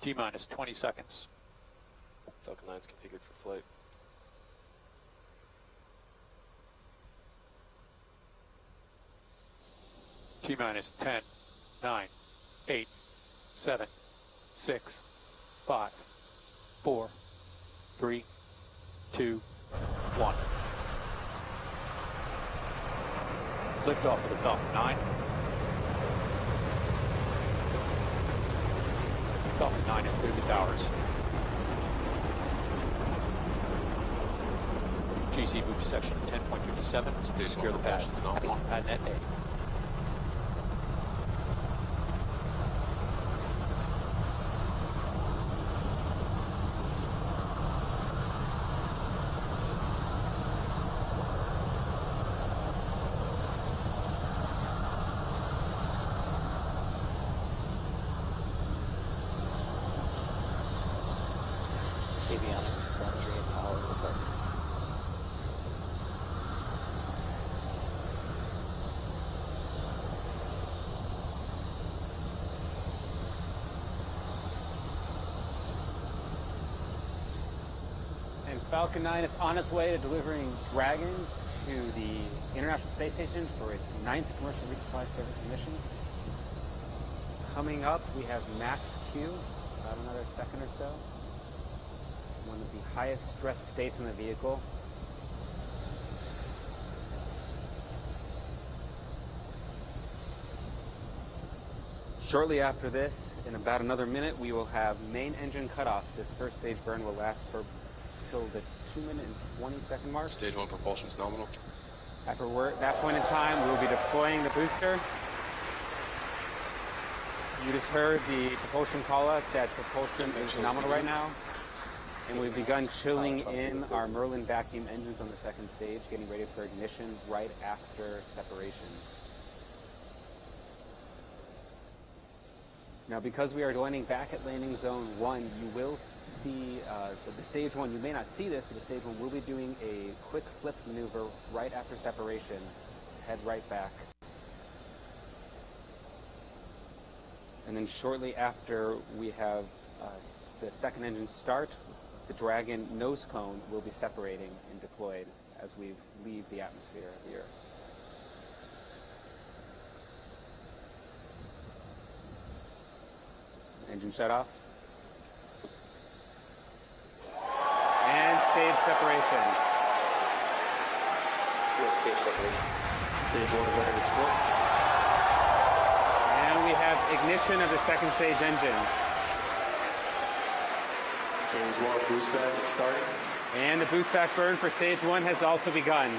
T-minus 20 seconds. Falcon 9 is configured for flight. T-minus 10, 9, 8, 7, 6, 5, 4, 3, 2, 1. Liftoff of the Falcon 9. Falcon 9 is through the towers. GC move to section 10.57. Secure the pad. On pad net A. Avionics, telemetry, and power report. And Falcon 9 is on its way to delivering Dragon to the International Space Station for its 9th commercial resupply service mission. Coming up, we have max Q, about another second or so. One of the highest stress states in the vehicle. Shortly after this, in about another minute, we will have main engine cutoff. This first stage burn will last for till the 2-minute and 20-second mark. Stage 1 propulsion is nominal. After that point in time, we will be deploying the booster. You just heard the propulsion call out that propulsion is nominal right now. And we've begun chilling in our Merlin vacuum engines on the second stage, getting ready for ignition right after separation. Now, because we are landing back at landing zone 1, you will see the stage 1, you may not see this, but the stage 1 will be doing a quick flip maneuver right after separation. Head right back. And then shortly after we have the second engine start, the Dragon nose cone will be separating and deployed as we leave the atmosphere of the Earth. Engine shut off. And stage separation. Stage 1 is entered its flight. And we have ignition of the second stage engine. Stage 1 boost back is starting. And the boost back burn for stage 1 has also begun.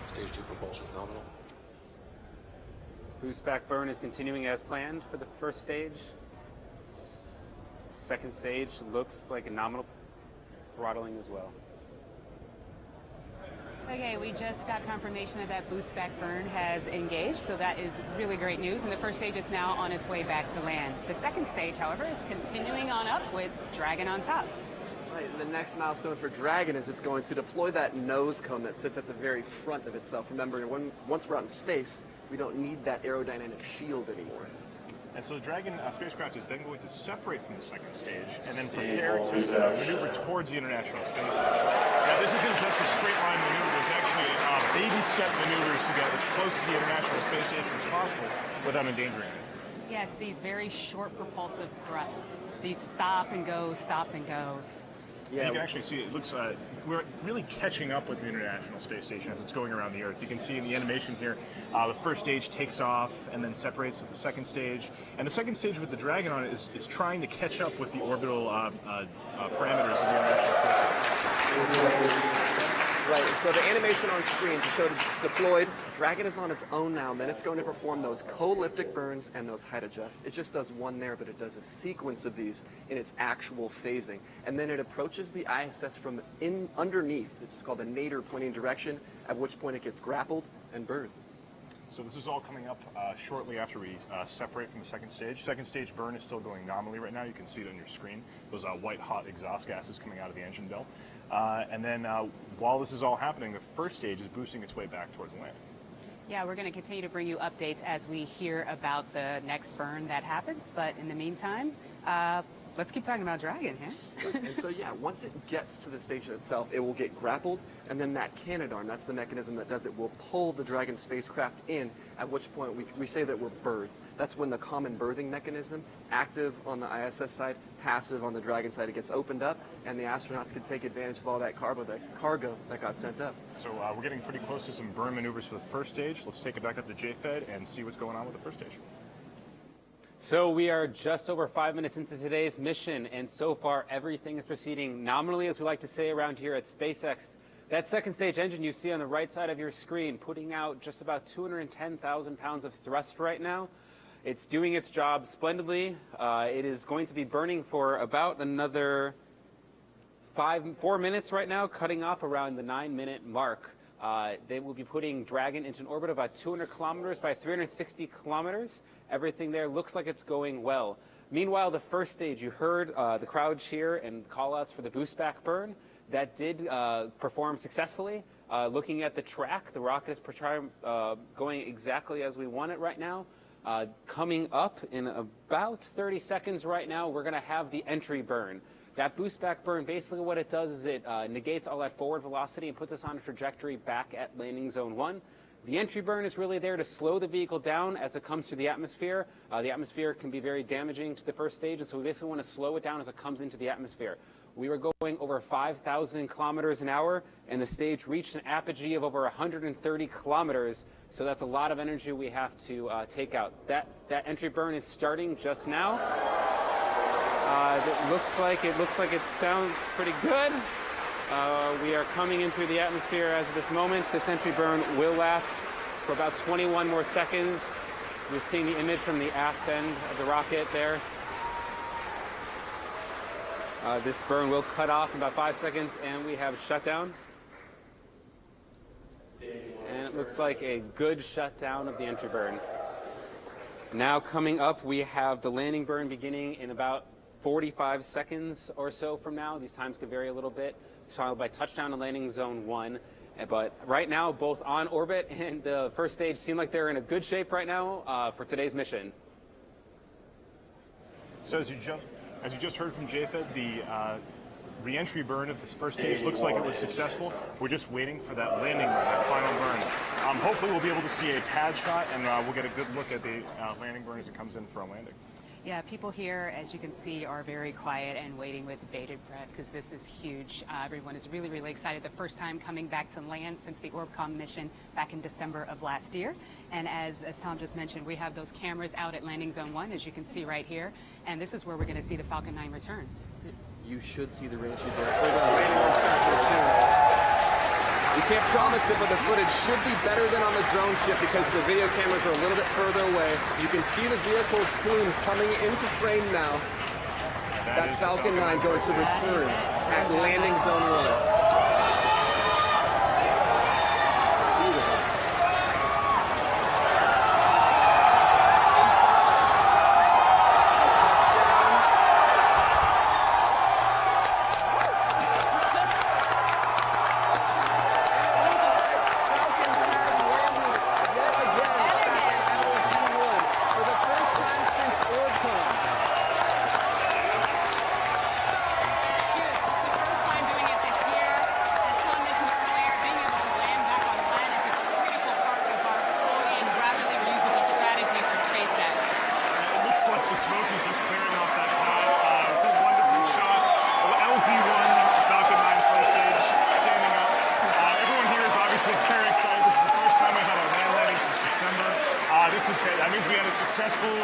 Stage 2 propulsion is nominal. Boost back burn is continuing as planned for the first stage. Second stage looks like a nominal throttling as well. Okay, we just got confirmation that that boost back burn has engaged, so that is really great news, and the first stage is now on its way back to land. The second stage, however, is continuing on up with Dragon on top. Right, and the next milestone for Dragon is it's going to deploy that nose cone that sits at the very front of itself. Remember, once we're out in space, we don't need that aerodynamic shield anymore. And so the Dragon spacecraft is then going to separate from the second stage and then prepare to maneuver towards the International Space Station. Now, this isn't just a straight line maneuver. It's actually baby step maneuvers to get as close to the International Space Station as possible without endangering it. Yes, these very short propulsive thrusts. These stop and goes, stop and goes. Yeah. You can actually see it looks, we're really catching up with the International Space Station as it's going around the Earth. You can see in the animation here, the first stage takes off and then separates with the second stage. And the second stage with the Dragon on it is trying to catch up with the orbital parameters of the International Space Station. Right, so the animation on screen to show that it's deployed, Dragon is on its own now, and then it's going to perform those co-elliptic burns and those height adjusts. It just does one there, but it does a sequence of these in its actual phasing. And then it approaches the ISS from underneath. It's called the nadir pointing direction, at which point it gets grappled and birthed. So this is all coming up shortly after we separate from the second stage. Second stage burn is still going nominally right now. You can see it on your screen. Those white hot exhaust gases coming out of the engine bell. And then while this is all happening, the first stage is boosting its way back towards land. Yeah, we're going to continue to bring you updates as we hear about the next burn that happens. But in the meantime, let's keep talking about Dragon, huh? And so, yeah, once it gets to the station itself, it will get grappled, and then that canadarm, that's the mechanism that does it, will pull the Dragon spacecraft in, at which point we say that we're berthed. That's when the common berthing mechanism, active on the ISS side, passive on the Dragon side, it gets opened up, and the astronauts can take advantage of all that cargo that got sent up. So we're getting pretty close to some burn maneuvers for the first stage. Let's take it back up to JFED and see what's going on with the first stage. So we are just over 5 minutes into today's mission, and so far everything is proceeding nominally, as we like to say around here at SpaceX. That second stage engine you see on the right side of your screen, putting out just about 210,000 pounds of thrust right now. It's doing its job splendidly. It is going to be burning for about another 4 minutes right now, cutting off around the 9-minute mark. They will be putting Dragon into an orbit of about 200 kilometers by 360 kilometers. Everything there looks like it's going well. Meanwhile, the first stage, you heard the crowd cheer and call-outs for the boost back burn. That did perform successfully. Looking at the track, the rocket is going exactly as we want it right now. Coming up in about 30 seconds right now, we're going to have the entry burn. That boost back burn, basically what it does is it negates all that forward velocity and puts us on a trajectory back at landing zone 1. The entry burn is really there to slow the vehicle down as it comes through the atmosphere. The atmosphere can be very damaging to the first stage, and so we basically want to slow it down as it comes into the atmosphere. We were going over 5,000 kilometers an hour, and the stage reached an apogee of over 130 kilometers, so that's a lot of energy we have to take out. That entry burn is starting just now. It looks like it sounds pretty good. We are coming in through the atmosphere as of this moment. This entry burn will last for about 21 more seconds. You're seeing the image from the aft end of the rocket there. This burn will cut off in about 5 seconds, and we have shutdown. And it looks like a good shutdown of the entry burn. Now coming up, we have the landing burn beginning in about 45 seconds or so from now. These times could vary a little bit. It's followed by touchdown and landing zone 1. But right now, both on orbit and the first stage seem like they're in a good shape right now for today's mission. So as you just heard from JFED, the re-entry burn of this first stage looks like it was successful. We're just waiting for that landing burn, that final burn. Hopefully we'll be able to see a pad shot, and we'll get a good look at the landing burn as it comes in for a landing. Yeah, people here, as you can see, are very quiet and waiting with bated breath because this is huge. Everyone is really, really excited. The first time coming back to land since the Orbcom mission back in December of last year. And as Tom just mentioned, we have those cameras out at landing zone 1, as you can see right here. And this is where we're going to see the Falcon 9 return. You should see the re-entry burn. Landing will start here soon. We can't promise it, but the footage should be better than on the drone ship because the video cameras are a little bit further away. You can see the vehicle's plumes coming into frame now. That's Falcon 9 going to return at landing zone 1. Successful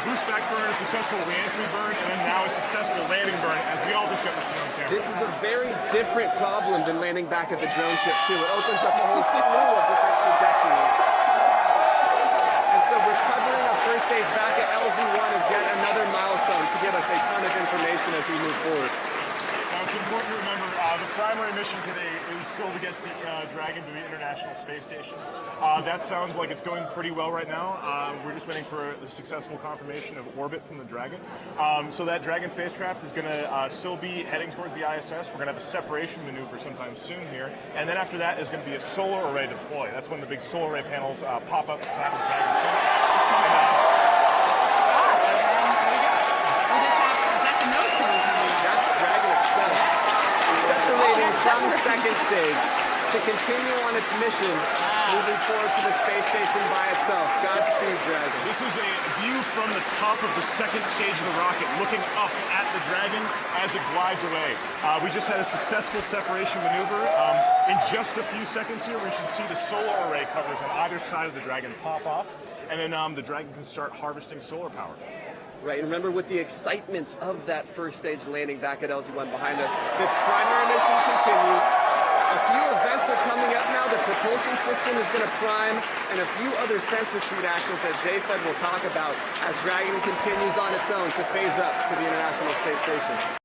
boost back burn, a successful re-entry burn, and then now a successful landing burn, as we all just got to see on camera. This is a very different problem than landing back at the drone ship, too. It opens up a whole slew of different trajectories. And so recovering our first stage back at LZ1 is yet another milestone to give us a ton of information as we move forward. Now, it's important to remember the primary mission today is still to get the Dragon to the International Space Station. That sounds like it's going pretty well right now. We're just waiting for the successful confirmation of orbit from the Dragon. So that Dragon spacecraft is going to still be heading towards the ISS. We're going to have a separation maneuver sometime soon here. And then after that is going to be a solar array deploy. That's when the big solar array panels pop up beside the Dragon. That's Dragon itself, separating from second stage to continue on its mission, moving forward to the space station by itself. Godspeed, Dragon. This is a view from the top of the second stage of the rocket, looking up at the Dragon as it glides away. We just had a successful separation maneuver. In just a few seconds here, we should see the solar array covers on either side of the Dragon pop off, and then the Dragon can start harvesting solar power. Right, and remember, with the excitement of that first stage landing back at LZ1 behind us, this primary mission continues. A few events are coming up now. The propulsion system is going to prime, and a few other sensor suite actions that JFED will talk about as Dragon continues on its own to phase up to the International Space Station.